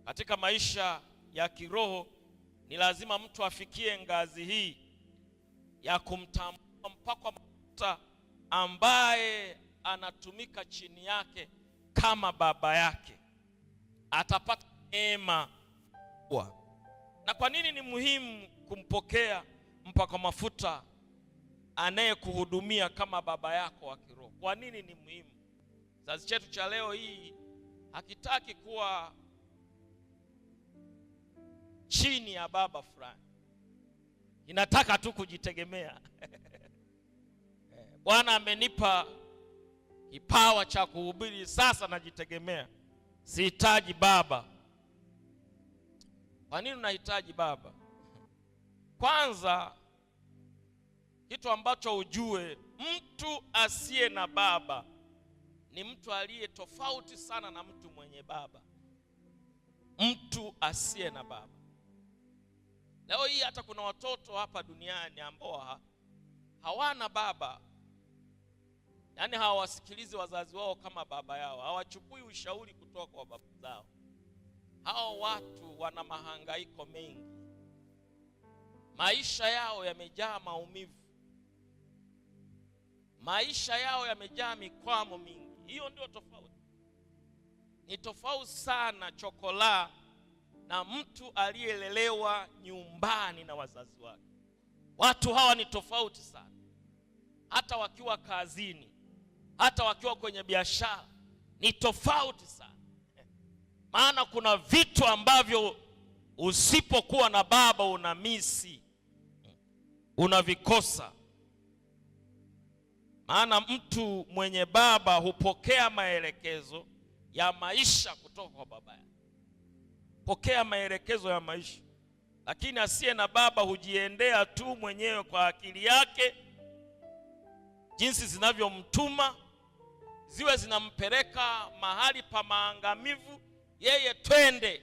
Katika maisha ya kiroho ni lazima mtu afikie ngazi hii ya kumtambua mpakwa mafuta ambaye anatumika chini yake kama baba yake. Atapata neema kubwa. Na kwa nini ni muhimu kumpokea mpakwa mafuta anayekuhudumia kama baba yako wa kiroho? Kwa nini ni muhimu? Kizazi chetu cha leo hii hakitaki kuwa chini ya baba fulani, inataka tu kujitegemea. Bwana amenipa kipawa cha kuhubiri, sasa najitegemea, sihitaji baba. Kwa nini unahitaji baba? Kwanza, kitu ambacho ujue, mtu asiye na baba ni mtu aliye tofauti sana na mtu mwenye baba. Mtu asiye na baba. Leo hii hata kuna watoto hapa duniani ambao hawana baba. Yaani hawasikilizi wazazi wao kama baba yao. Hawachukui ushauri kutoka kwa baba zao. Hao watu wana mahangaiko mengi. Maisha yao yamejaa maumivu. Maisha yao yamejaa mikwamo mingi. Hiyo ndio tofauti. Ni tofauti sana chokola na mtu aliyelelewa nyumbani na wazazi wake. Watu hawa ni tofauti sana. Hata wakiwa kazini, hata wakiwa kwenye biashara, ni tofauti sana. Maana kuna vitu ambavyo usipokuwa na baba unamisi, unavikosa. Maana mtu mwenye baba hupokea maelekezo ya maisha kutoka kwa baba yake. Pokea maelekezo ya maisha. Lakini asiye na baba hujiendea tu mwenyewe kwa akili yake, jinsi zinavyomtuma, ziwe zinampeleka mahali pa maangamivu, yeye twende.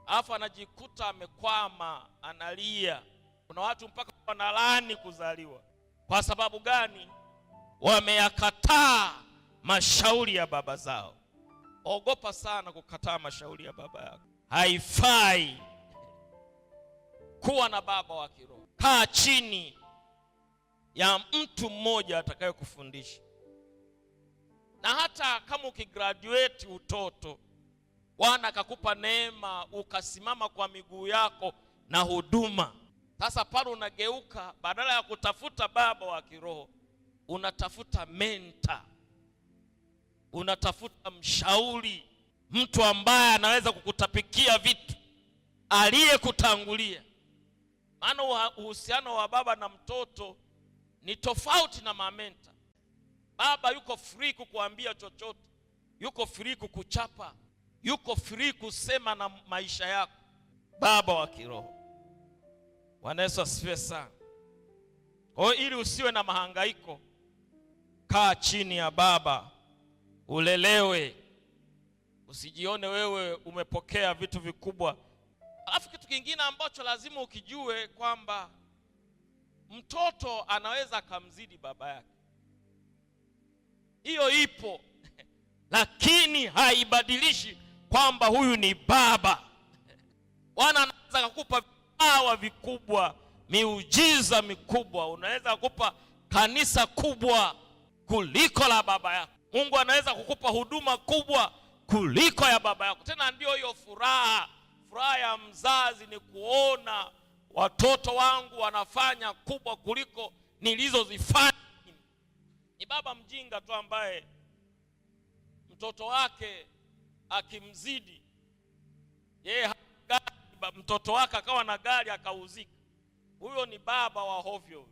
Alafu anajikuta amekwama, analia. Kuna watu mpaka wanalaani kuzaliwa. Kwa sababu gani? Wameyakataa mashauri ya baba zao. Ogopa sana kukataa mashauri ya baba yako. Haifai kuwa na baba wa kiroho. Kaa chini ya mtu mmoja atakayekufundisha. Na hata kama ukigraduate utoto, Bwana akakupa neema ukasimama kwa miguu yako na huduma. Sasa pale unageuka, badala ya kutafuta baba wa kiroho, unatafuta mentor. Unatafuta mshauri, mtu ambaye anaweza kukutapikia vitu, aliyekutangulia. Maana uhusiano wa baba na mtoto ni tofauti na mamenta. Baba yuko free kukuambia chochote, yuko free kukuchapa, yuko free kusema na maisha yako. Baba wa kiroho. Bwana Yesu asifiwe sana. Kwa hiyo ili usiwe na mahangaiko, kaa chini ya baba, ulelewe. Usijione wewe umepokea vitu vikubwa. Alafu kitu kingine ambacho lazima ukijue kwamba mtoto anaweza kumzidi baba yake. Hiyo ipo. Lakini haibadilishi kwamba huyu ni baba. Bwana anaweza kukupa vipawa vikubwa, miujiza mikubwa. Unaweza kukupa kanisa kubwa kuliko la baba yako. Mungu anaweza kukupa huduma kubwa kuliko ya baba yako. Tena ndio hiyo furaha. Furaha ya mzazi ni kuona watoto wangu wanafanya kubwa kuliko nilizozifanya. Ni baba mjinga tu ambaye mtoto wake akimzidi, yeye mtoto wake akawa na gari akauzika. Huyo ni baba wa hovyo.